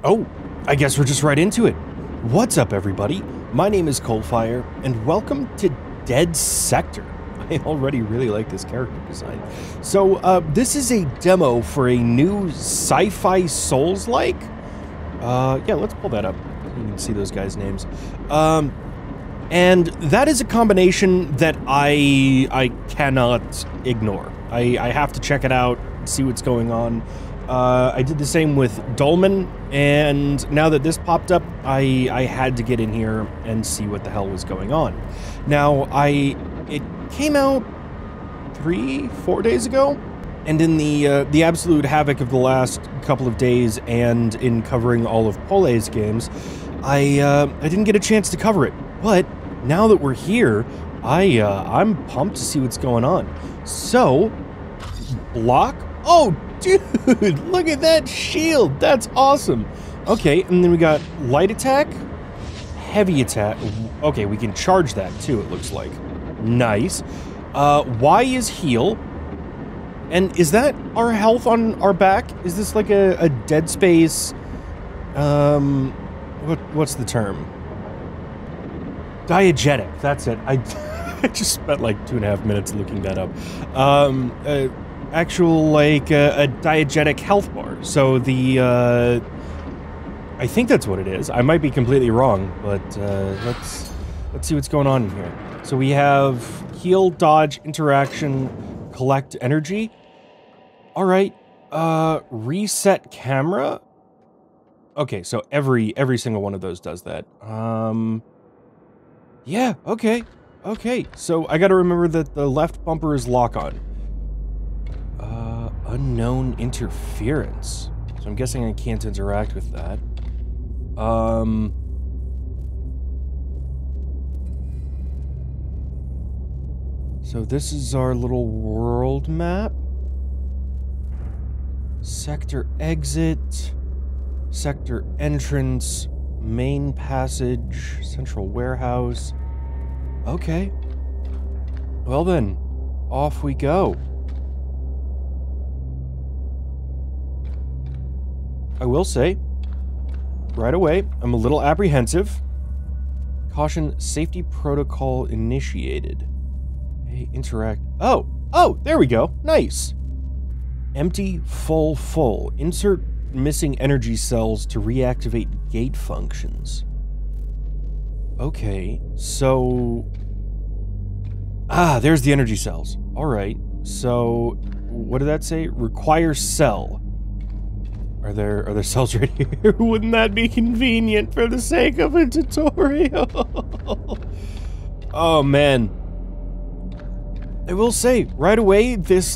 Oh, I guess we're just right into it. What's up, everybody? My name is CoalFire, and welcome to Dead Sector. I already really like this character design. So, this is a demo for a new Sci-Fi Souls-like. Yeah, let's pull that up. You can see those guys' names. And that is a combination that I cannot ignore. I have to check it out, see what's going on. I did the same with Dolmen, and now that this popped up, I had to get in here and see what the hell was going on. Now, it came out 3-4 days ago, and in the absolute havoc of the last couple of days, and in covering all of Pole's games, I didn't get a chance to cover it. But now that we're here, I'm pumped to see what's going on. So, block. Oh, dude, look at that shield. That's awesome. Okay, and then we got light attack, heavy attack. Okay, we can charge that too, it looks like. Nice. Y is heal. And is that our health on our back? Is this like a Dead Space, what's the term? Diegetic, that's it. I just spent like 2.5 minutes looking that up. Actual, like, a diegetic health bar. So the, I think that's what it is. I might be completely wrong, but, let's see what's going on here. So we have heal, dodge, interaction, collect energy. Alright, reset camera. Okay, so every single one of those does that. Yeah, okay. Okay, so I gotta remember that the left bumper is lock-on. Unknown interference. So I'm guessing I can't interact with that. So this is our little world map. Sector exit. Sector entrance. Main passage. Central warehouse. Okay. Well then, off we go. I will say, right away, I'm a little apprehensive. Caution, safety protocol initiated. Hey, interact. Oh, there we go. Nice. Empty, full, full. Insert missing energy cells to reactivate gate functions. Okay, so... there's the energy cells. Alright, so... what did that say? Require cell. Are there cells right here? Wouldn't that be convenient for the sake of a tutorial? Oh, man. I will say, right away, this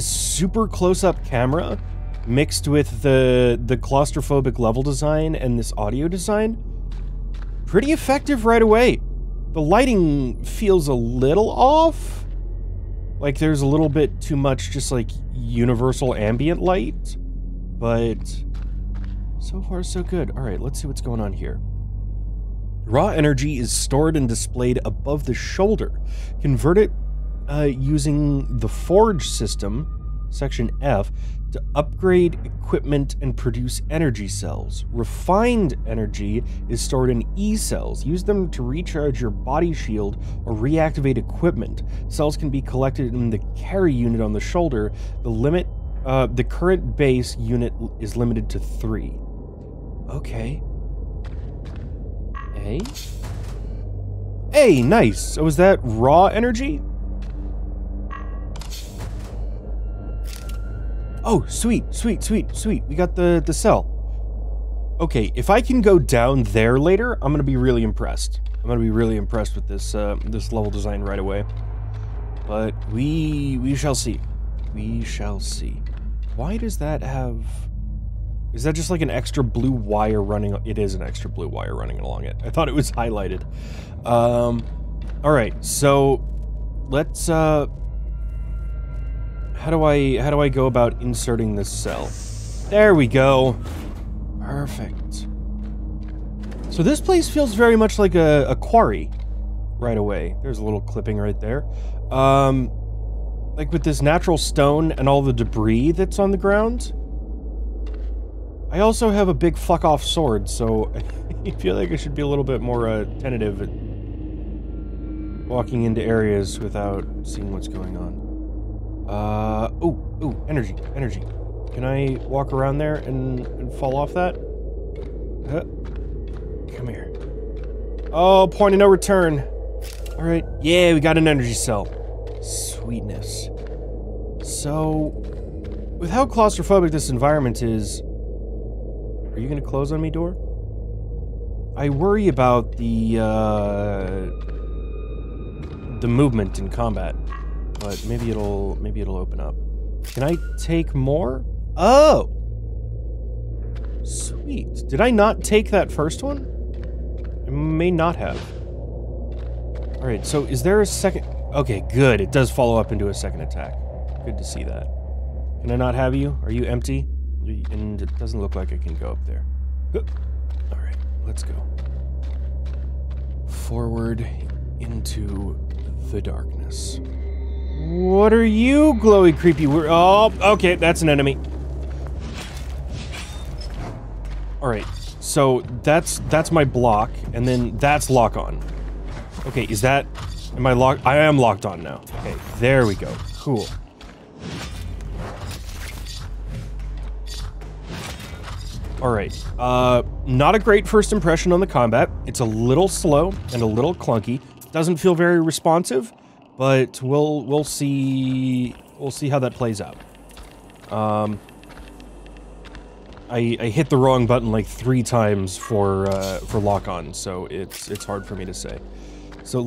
super close-up camera mixed with the claustrophobic level design and this audio design, pretty effective right away. The lighting feels a little off. Like there's a little bit too much just like universal ambient light. But so far so good. Alright, let's see what's going on here. Raw energy is stored and displayed above the shoulder. Convert it using the forge system, section F, to upgrade equipment and produce energy cells. Refined energy is stored in E cells. Use them to recharge your body shield or reactivate equipment. Cells can be collected in the carry unit on the shoulder. The current base unit is limited to 3. Okay. Hey, nice. So is that raw energy? Oh, sweet. We got the cell. Okay, if I can go down there later, I'm gonna be really impressed. I'm gonna be really impressed with this this level design right away. But we shall see. We shall see. Why does that have... is that just like an extra blue wire running... it is an extra blue wire running along it. I thought it was highlighted. Alright, so... let's, how do I go about inserting this cell? There we go. Perfect. So this place feels very much like a quarry right away. There's a little clipping right there. Like with this natural stone and all the debris that's on the ground. I also have a big fuck-off sword, so I feel like I should be a little bit more tentative at walking into areas without seeing what's going on. Ooh, energy. Can I walk around there and fall off that? Come here. Oh, point of no return. Alright, yeah, we got an energy cell. Sweetness. So, with how claustrophobic this environment is... Are you gonna close on me, door? I worry about the movement in combat. But maybe it'll open up. Can I take more? Oh! Sweet. Did I not take that first one? I may not have. Alright, so is there a second... Okay, good. It does follow up into a second attack. Good to see that. Can I not have you? Are you empty? And it doesn't look like I can go up there. Alright, let's go. Forward into the darkness. What are you, glowy, creepy Oh, okay, that's an enemy. Alright, so that's my block, and then that's lock on. Okay, is that... Am I locked? I am locked on now. Okay, there we go. Cool. Alright, not a great first impression on the combat. It's a little slow and a little clunky. Doesn't feel very responsive, but we'll see how that plays out. I hit the wrong button like 3 times for lock on, so it's hard for me to say. So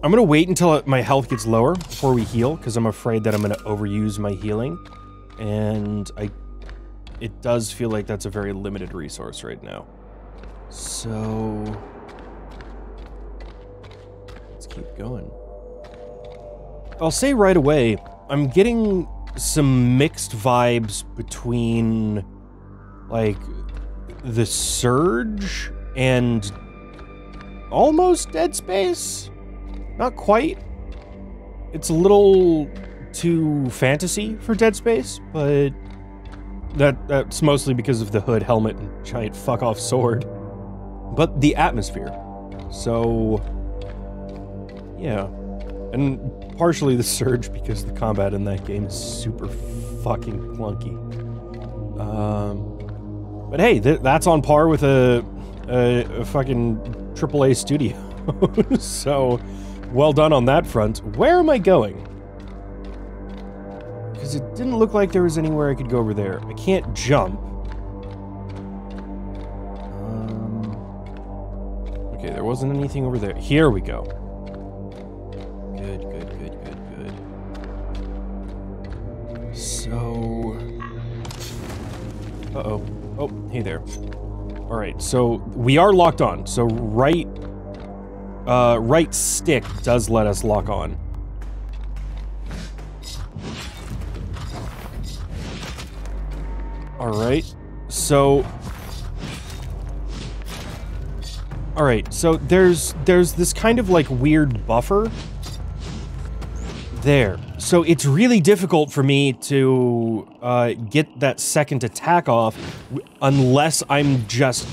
I'm gonna wait until my health gets lower before we heal, because I'm afraid that I'm gonna overuse my healing, and it does feel like that's a very limited resource right now. So let's keep going. I'll say right away, I'm getting some mixed vibes between, like, the Surge and almost Dead Space? Not quite. It's a little too fantasy for Dead Space, but that's mostly because of the hood, helmet, and giant fuck-off sword. But the atmosphere. So, yeah. And partially the Surge, because the combat in that game is super fucking clunky. But hey, that's on par with a fucking AAA studio. So, well done on that front. Where am I going? Because it didn't look like there was anywhere I could go over there. I can't jump. Okay, there wasn't anything over there. Here we go. Good. So... Uh-oh. Oh, hey there. Alright, so we are locked on. So right stick does let us lock on. Alright, so... Alright, so there's this kind of, like, weird buffer there. So it's really difficult for me to get that second attack off unless I'm just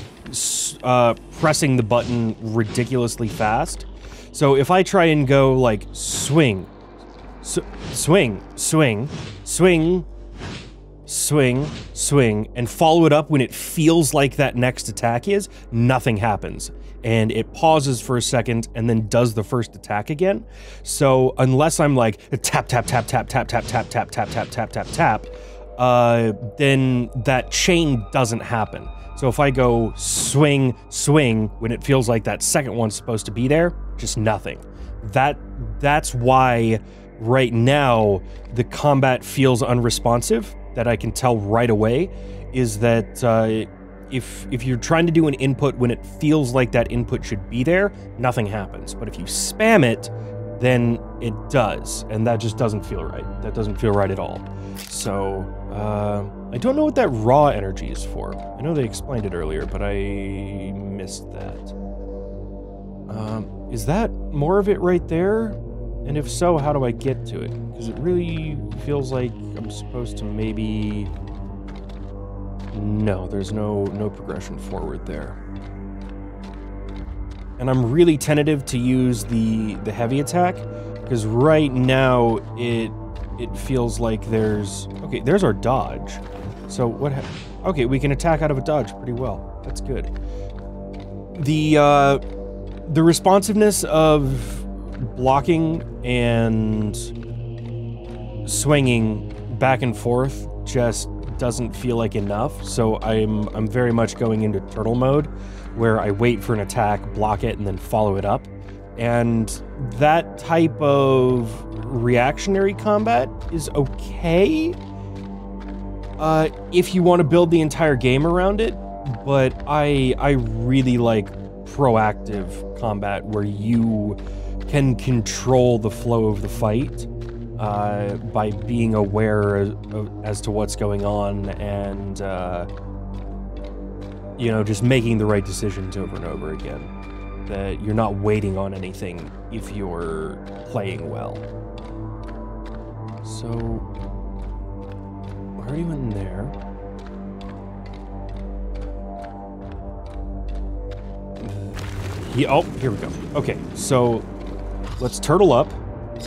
pressing the button ridiculously fast. So if I try and go, like, swing, swing, and follow it up when it feels like that next attack is, nothing happens. And it pauses for a second and then does the first attack again. So unless I'm like tap, then that chain doesn't happen. So if I go swing, when it feels like that second one's supposed to be there, just nothing. That's why right now the combat feels unresponsive. That I can tell right away is that if you're trying to do an input when it feels like that input should be there, nothing happens. But if you spam it, then it does, and that just doesn't feel right. That doesn't feel right at all. So, I don't know what that raw energy is for. I know they explained it earlier, but I missed that. Is that more of it right there? And if so, how do I get to it? Because it really feels like I'm supposed to maybe No, there's no progression forward there. And I'm really tentative to use the heavy attack, because right now it feels like there's... Okay, there's our dodge. So what... Okay, we can attack out of a dodge pretty well. That's good. The responsiveness of blocking and swinging back and forth just doesn't feel like enough, so I'm very much going into turtle mode, where I wait for an attack, block it, and then follow it up. And that type of reactionary combat is okay if you want to build the entire game around it, but I really like proactive combat where you can control the flow of the fight by being aware as to what's going on and you know, just making the right decisions over and over again. That you're not waiting on anything if you're playing well. So, where are you in there? Yeah, oh, here we go. Okay, so let's turtle up,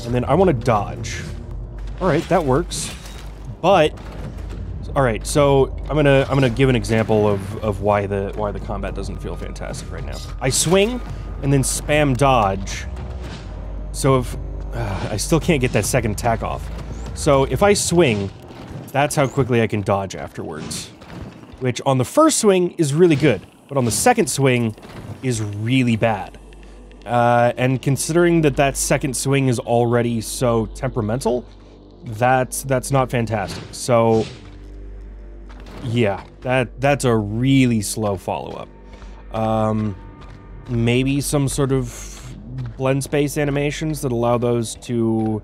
and then I want to dodge. All right, that works. But all right, so I'm gonna give an example of why the combat doesn't feel fantastic right now. I swing and then spam dodge. So if I still can't get that second attack off. So if I swing, that's how quickly I can dodge afterwards. Which on the first swing is really good, but on the second swing is really bad. And considering that second swing is already so temperamental, that's not fantastic. So yeah, that's a really slow follow-up. Maybe some sort of blend space animations that allow those to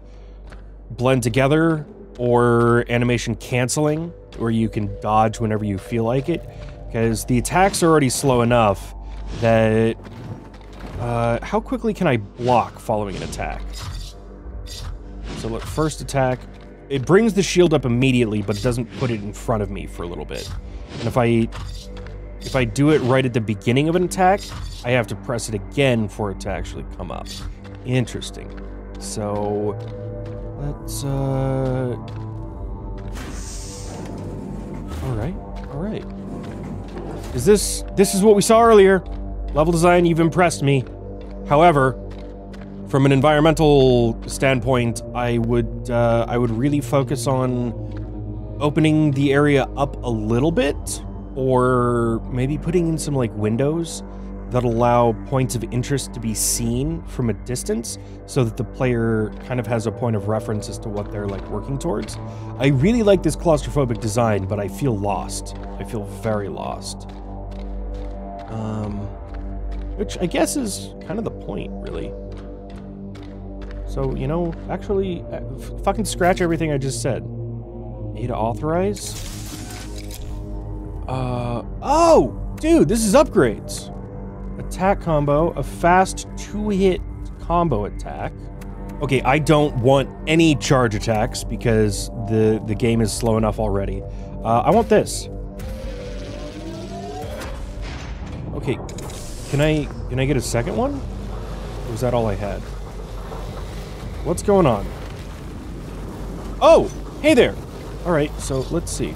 blend together, or animation canceling, where you can dodge whenever you feel like it, because the attacks are already slow enough that... how quickly can I block following an attack? So look, first attack... It brings the shield up immediately, but it doesn't put it in front of me for a little bit. And if I do it right at the beginning of an attack, I have to press it again for it to actually come up. Interesting. So let's all right. This is what we saw earlier. Level design, you've impressed me. However, from an environmental standpoint, I would really focus on opening the area up a little bit, or maybe putting in some like windows that allow points of interest to be seen from a distance, so that the player kind of has a point of reference as to what they're like working towards. I really like this claustrophobic design, but I feel lost. I feel very lost. Which I guess is kind of the point, really. So, you know, actually, fucking scratch everything I just said. A to authorize? Oh! Dude, this is upgrades! Attack combo, a fast 2-hit combo attack. Okay, I don't want any charge attacks because the game is slow enough already. I want this. Okay, can I get a second one? Or was that all I had? What's going on? Oh! Hey there! Alright, so let's see.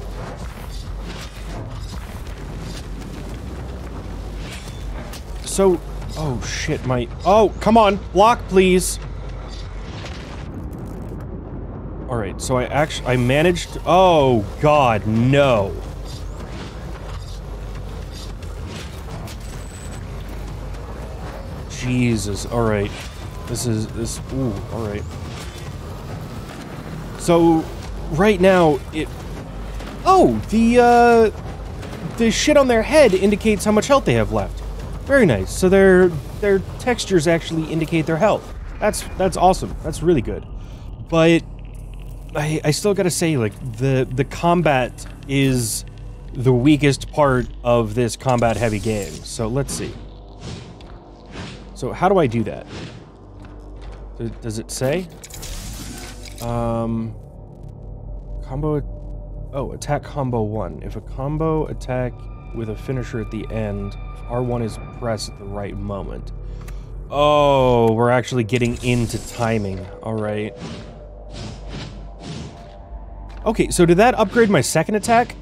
So... Oh, shit, Oh, come on! Block, please! Alright, so I managed... Oh, God, no! Jesus, alright. Ooh, alright. So, right now, Oh! The shit on their head indicates how much health they have left. Very nice. So their textures actually indicate their health. That's awesome. That's really good. But I still gotta say, like, the combat is the weakest part of this combat-heavy game. So let's see. So how do I do that? Does it say? Combo Oh, attack combo 1. If a combo attack with a finisher at the end, if R1 is pressed at the right moment. Oh, we're actually getting into timing. Alright. Okay, so did that upgrade my second attack?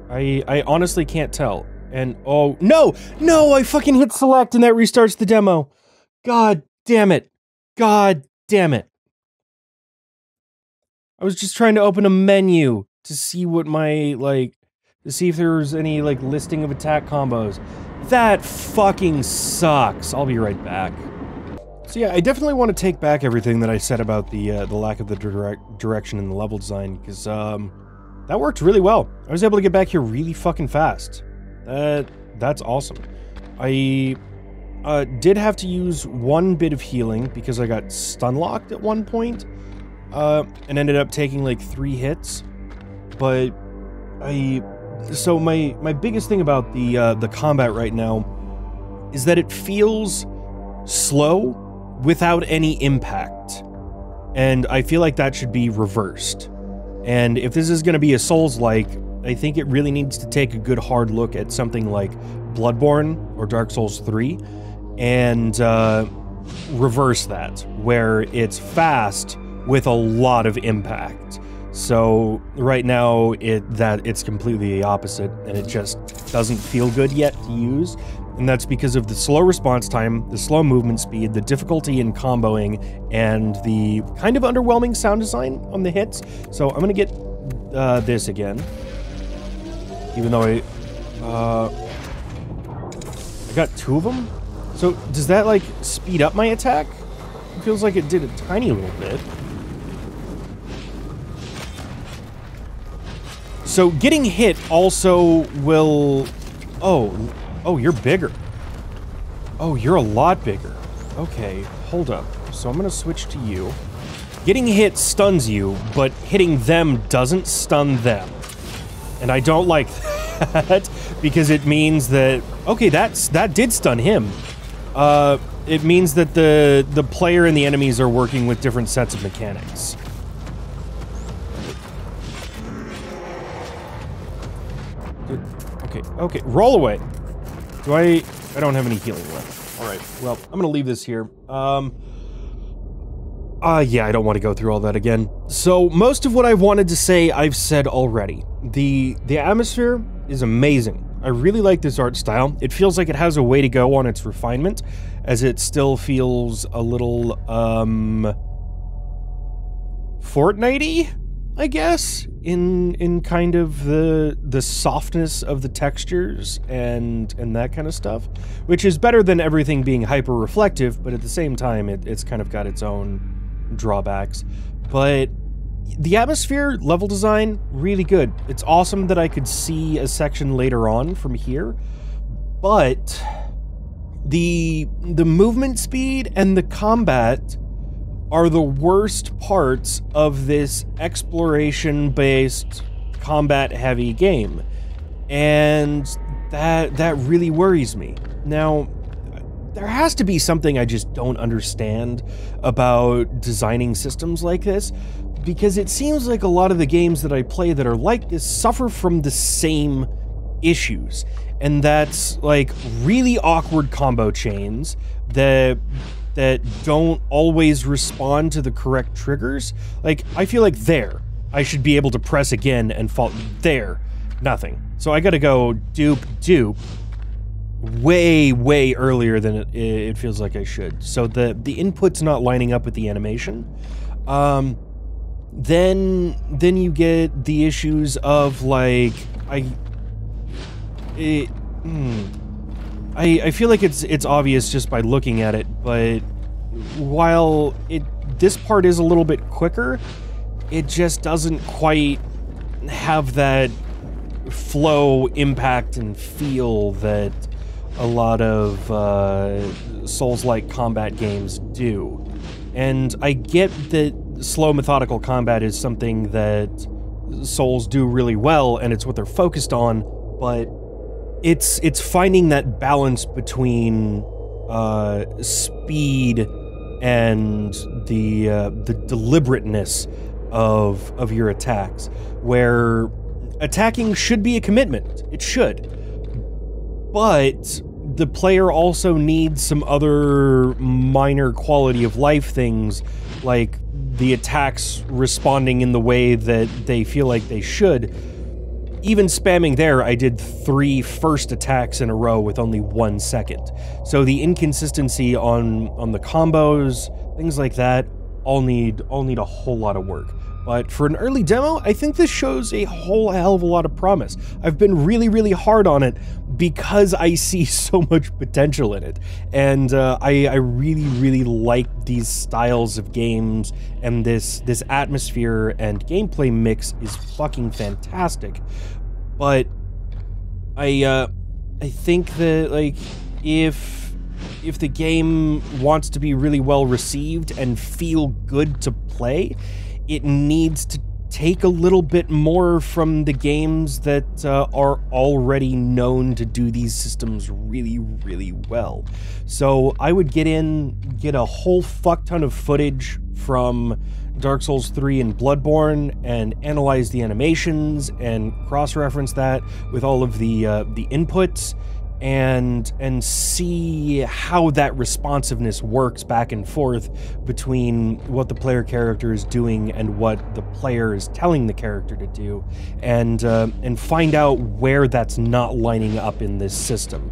I honestly can't tell. And, oh, no! No, I fucking hit select and that restarts the demo. God damn it. God damn it. I was just trying to open a menu to see what my, like, to see if there was any, like, listing of attack combos. That fucking sucks. I'll be right back. So yeah, I definitely want to take back everything that I said about the lack of the direction in the level design, because, that worked really well. I was able to get back here really fucking fast. That's awesome. I did have to use one bit of healing because I got stun locked at one point, and ended up taking like 3 hits. But so my biggest thing about the combat right now is that it feels slow without any impact, and I feel like that should be reversed. And if this is going to be a Souls-like, I think it really needs to take a good hard look at something like Bloodborne or Dark Souls 3 and reverse that, where it's fast with a lot of impact. So right now it's completely the opposite, and it just doesn't feel good yet to use. And that's because of the slow response time, the slow movement speed, the difficulty in comboing, and the kind of underwhelming sound design on the hits. So I'm gonna get this again. Even though I got 2 of them? So does that, like, speed up my attack? It feels like it did a tiny little bit. So getting hit also will... Oh, you're bigger. Oh, you're a lot bigger. Okay, hold up. So I'm gonna switch to you. Getting hit stuns you, but hitting them doesn't stun them. And I don't like that, because it means that... Okay, that did stun him. It means that the player and the enemies are working with different sets of mechanics. Okay, roll away. I don't have any healing left. Alright, well, I'm gonna leave this here. Yeah, I don't want to go through all that again. So, most of what I wanted to say, I've said already. The atmosphere is amazing. I really like this art style. It feels like it has a way to go on its refinement, as it still feels a little, Fortnite-y, I guess, in kind of the softness of the textures and that kind of stuff, which is better than everything being hyper-reflective, but at the same time, it's kind of got its own drawbacks. But the atmosphere, level design, really good. It's awesome that I could see a section later on from here, but the movement speed and the combat are the worst parts of this exploration-based, combat-heavy game. And that really worries me. Now, there has to be something I just don't understand about designing systems like this, because it seems like a lot of the games that I play that are like this suffer from the same issues. And that's, like, really awkward combo chains that don't always respond to the correct triggers. Like, I feel like there, I should be able to press again and fall there. Nothing. So I gotta go dupe way earlier than it feels like I should. So the input's not lining up with the animation. Then you get the issues of, like, I feel like it's obvious just by looking at it, but while this part is a little bit quicker, it just doesn't quite have that flow, impact, and feel that a lot of Souls-like combat games do. And I get that slow, methodical combat is something that Souls do really well, and it's what they're focused on, but it's finding that balance between speed and the deliberateness of your attacks, where attacking should be a commitment. It should. But the player also needs some other minor quality of life things, like the attacks responding in the way that they feel like they should. Even spamming there, I did 3 first attacks in a row with only 1 second. So the inconsistency on the combos, things like that, all need a whole lot of work. But for an early demo, I think this shows a whole hell of a lot of promise. I've been really, really hard on it because I see so much potential in it. And I really, really like these styles of games, and this atmosphere and gameplay mix is fucking fantastic. But I think that, like, if the game wants to be really well received and feel good to play, it needs to take a little bit more from the games that are already known to do these systems really, really well. So I would get a whole fuck ton of footage from Dark Souls 3 and Bloodborne and analyze the animations and cross-reference that with all of the inputs, and see how that responsiveness works back and forth between what the player character is doing and what the player is telling the character to do, and find out where that's not lining up in this system.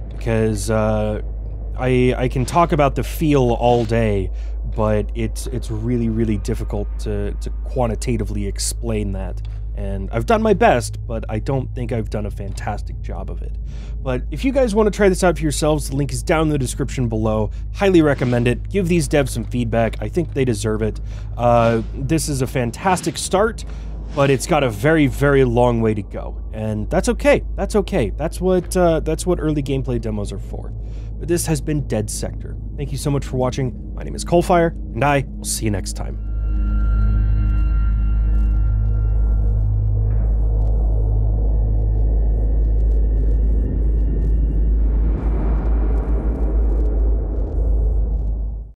Because I can talk about the feel all day, but it's really, really difficult to quantitatively explain that. And I've done my best, but I don't think I've done a fantastic job of it. But if you guys want to try this out for yourselves, the link is down in the description below. Highly recommend it. Give these devs some feedback. I think they deserve it. This is a fantastic start, but it's got a very, very long way to go. And that's okay. That's okay. That's what early gameplay demos are for. But this has been Dead Sector. Thank you so much for watching. My name is CoalFire, and I will see you next time.